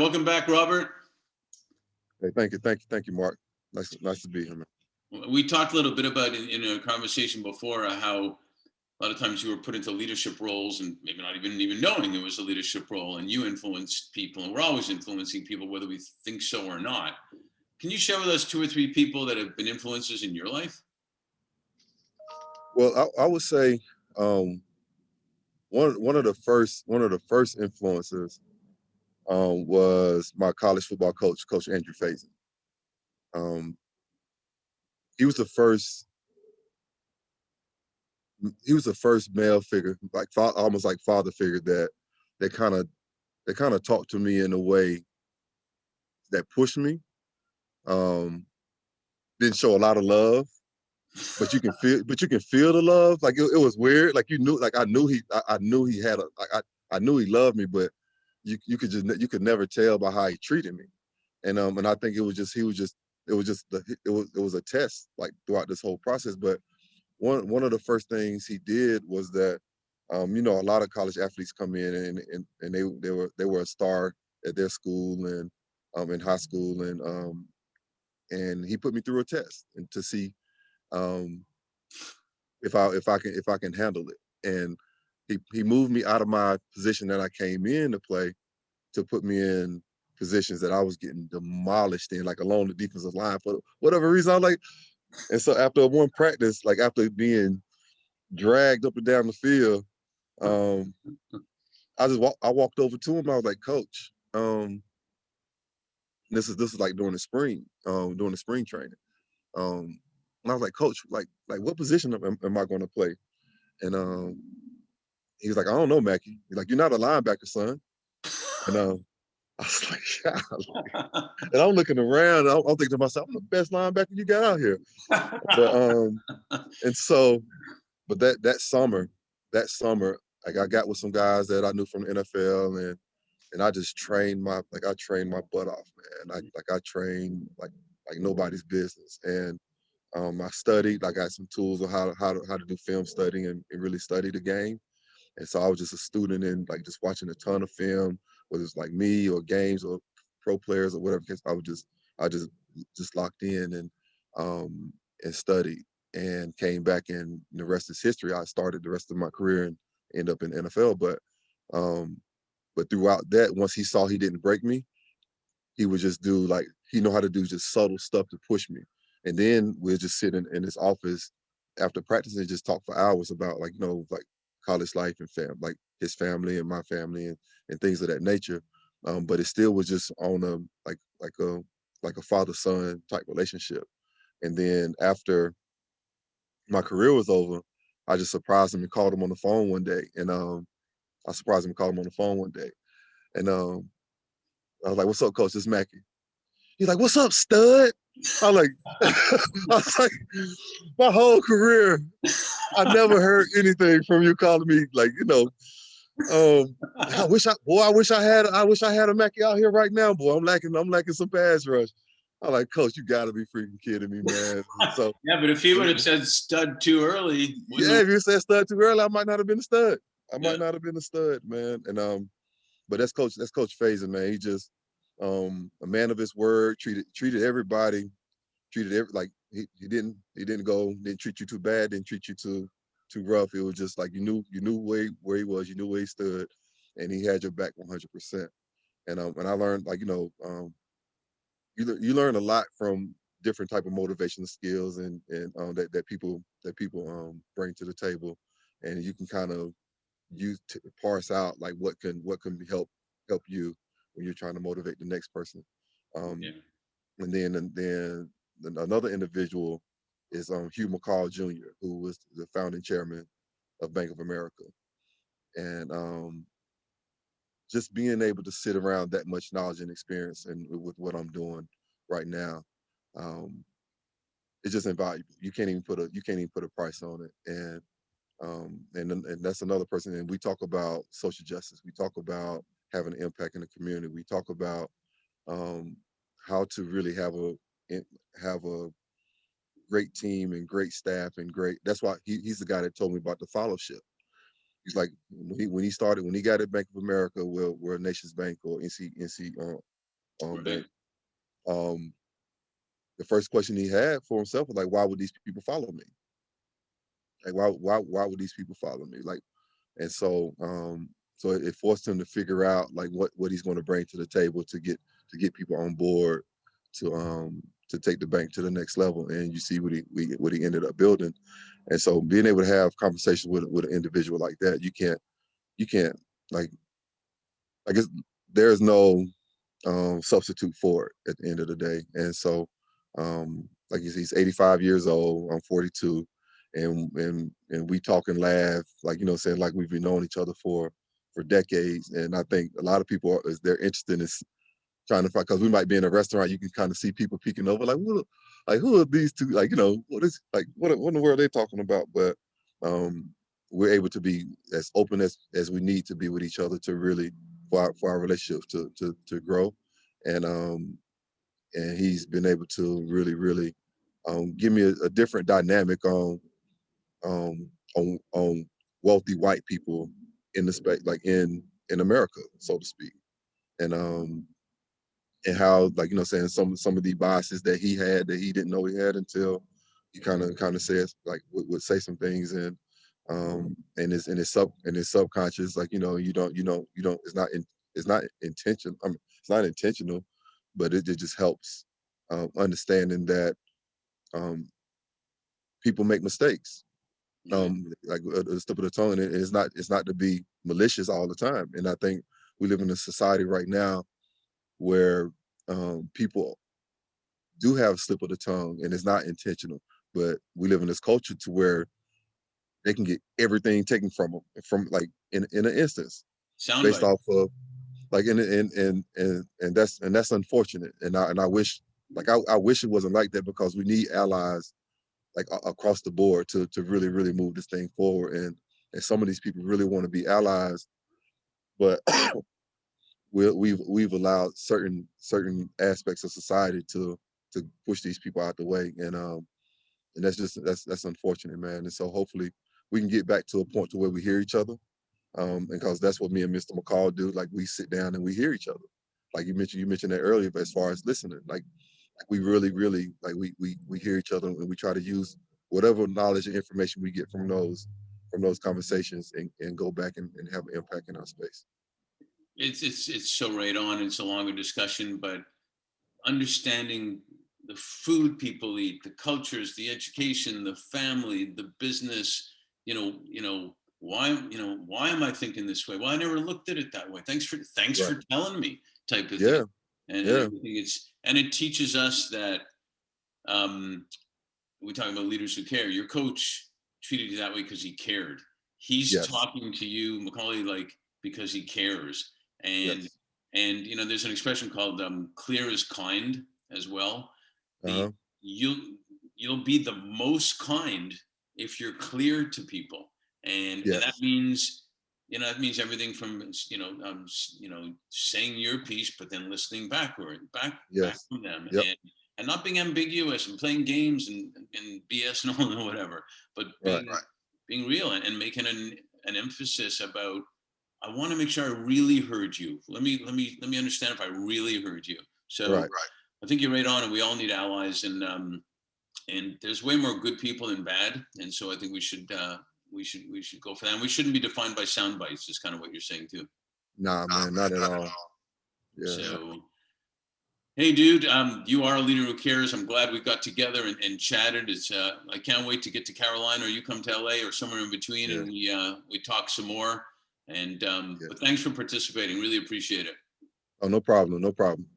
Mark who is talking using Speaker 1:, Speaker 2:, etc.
Speaker 1: welcome back, Robert.
Speaker 2: Hey, thank you, Mark. Nice to be here, man.
Speaker 1: We talked a little bit about in a conversation before how a lot of times you were put into leadership roles and maybe not even knowing it was a leadership role, and you influenced people, and we're always influencing people whether we think so or not. Can you share with us 2 or 3 people that have been influences in your life?
Speaker 2: Well, I would say one of the first influencers was my college football coach, Coach Andrew Faison. Um, he was the first male figure, like almost like father figure that kind of talked to me in a way that pushed me. Um, didn't show a lot of love, but you can feel the love. Like it was weird. Like you knew, like I knew he had a, like I knew he loved me, but you could never tell by how he treated me. And I think it was just it was a test like throughout this whole process. But one of the first things he did was that a lot of college athletes come in and they were a star at their school and in high school, and he put me through a test and to see um, if I can handle it. And he moved me out of my position that I came in to play to put me in positions that I was getting demolished in, like along the defensive line for whatever reason. I was like, and so after one practice, like after being dragged up and down the field, um, I walked over to him. I was like, Coach, this is like during the spring training. And I was like, Coach, like what position am I going to play? And he was like, I don't know, Mackey. He's like, you're not a linebacker, son. And I was like, yeah. And I'm looking around. I'm thinking to myself, I'm the best linebacker you got out here. But and so, but that summer, like I got with some guys that I knew from the NFL, and I just I trained my butt off, man. I trained like nobody's business, and I studied. I got some tools on how to do film studying and really study the game. And so I was just a student and like just watching a ton of film, whether it's like me or games or pro players or whatever. Cause I just locked in and studied and came back, and the rest is history. I started the rest of my career and end up in the NFL. Um, but throughout that, once he saw he didn't break me, he would just do like he know how to do just subtle stuff to push me. And then we'll just sit in his office after practice and just talk for hours about like like college life and like his family and my family and things of that nature. But it still was just on a like a father son type relationship. And then after my career was over, I just surprised him and called him on the phone one day. And I surprised him and called him on the phone one day. And I was like, "What's up, Coach? This is Mackey." He's like, "What's up, stud?" I like, I was like, my whole career, I never heard anything from you calling me like, I wish I had a Mackey out here right now, boy. I'm lacking some pass rush. I'm like, Coach, you gotta be freaking kidding me, man. So
Speaker 1: Yeah, but if he would have said stud too early,
Speaker 2: yeah, if you said stud too early, I might not have been a stud. I
Speaker 1: Yeah.
Speaker 2: might not have been a stud, man. And but that's Coach Faison, man. He just a man of his word, treated everybody, like didn't treat you too bad, didn't treat you too rough. It was just like you knew where he was, you knew where he stood, and he had your back 100%. And I learned like you learn a lot from different type of motivational skills and that people bring to the table, and you can kind of parse out like what can help you when you're trying to motivate the next person. Um,
Speaker 1: Yeah.
Speaker 2: and then another individual is Hugh McCall Jr., who was the founding chairman of Bank of America, and just being able to sit around that much knowledge and experience, and with what I'm doing right now, um, it's just invaluable. You can't even put a price on it, and that's another person. And we talk about social justice. We talk about having an impact in the community. We talk about um, how to really have a great team and great staff and great. That's why he's the guy that told me about the fellowship. He's like when he got at Bank of America, where Nations Bank or NC But
Speaker 1: Right.
Speaker 2: the first question he had for himself was like, why would these people follow me? Like, why would these people follow me? Like, and so it forced him to figure out like what he's going to bring to the table to get people on board to take the bank to the next level. And you see what he ended up building. And so being able to have conversations with an individual like that, you can't like I guess there's no substitute for it at the end of the day. And so, like he's 85 years old. I'm 42, and we talk and laugh, like saying like we've been knowing each other for decades. And I think a lot of people is they're interested in trying to find because we might be in a restaurant, you can kind of see people peeking over, like who are these two? Like what is like what in the world are they talking about? But um, we're able to be as open as we need to be with each other to really for our relationship to grow, and he's been able to really give me a different dynamic on wealthy white people in the space like in America, so to speak, and and how like saying some of the biases that he had that he didn't know he had until he kind of says like would say some things and in his subconscious like you don't it's not intention I mean it's not intentional, but it just helps understanding that um people make mistakes,
Speaker 1: Right.
Speaker 2: like a slip of the tongue, and it's not to be malicious all the time. And I think we live in a society right now where people do have a slip of the tongue and it's not intentional, but we live in this culture to where they can get everything taken from them from like in an instance based
Speaker 1: Soundbite.
Speaker 2: off of like and that's unfortunate. And I wish like I wish it wasn't like that because we need allies like across the board to really move this thing forward. And some of these people really want to be allies, but we've allowed certain aspects of society to push these people out the way, and that's unfortunate, man. And so hopefully we can get back to a point to where we hear each other, and because that's what me and Mr. McCall do. Like we sit down and we hear each other. Like you mentioned that earlier, but as far as listening, like we really like we hear each other and we try to use whatever knowledge and information we get from those conversations and go back and have an impact in our space.
Speaker 1: It's so right on. It's a longer discussion, but understanding the food people eat, the cultures, the education, the family, the business, why am I thinking this way? Well, I never looked at it that way. Thanks
Speaker 2: Right.
Speaker 1: for telling me, type of thing.
Speaker 2: Yeah.
Speaker 1: And I
Speaker 2: Yeah.
Speaker 1: think it teaches us that um, we talk about leaders who care. Your coach treated you that way because he cared. He's
Speaker 2: Yes.
Speaker 1: talking to you, Macaulay, like because he cares. And
Speaker 2: Yes.
Speaker 1: there's an expression called "clear is kind" as well. The
Speaker 2: Uh-huh.
Speaker 1: you'll you'll be the most kind if you're clear to people, and that
Speaker 2: Yes.
Speaker 1: means that means everything from saying your piece, but then listening back
Speaker 2: Yes.
Speaker 1: from them,
Speaker 2: Yep.
Speaker 1: and not being ambiguous and playing games and BS and all whatever, but
Speaker 2: Right.
Speaker 1: being real and making an emphasis about I want to make sure I really heard you. Let me understand if I really heard you. So
Speaker 2: Right.
Speaker 1: right. I think you're right on, and we all need allies, and there's way more good people than bad, and so I think we should go for that. And we shouldn't be defined by sound bites. Is kind of what you're saying too.
Speaker 2: Nah, man, not at all. Yeah.
Speaker 1: So hey, dude, you are a leader who cares. I'm glad we got together and chatted. I can't wait to get to Carolina, or you come to LA, or somewhere in between,
Speaker 2: Yeah.
Speaker 1: and we talk some more. And
Speaker 2: Yeah.
Speaker 1: but thanks for participating. Really appreciate it.
Speaker 2: Oh, no problem. No problem.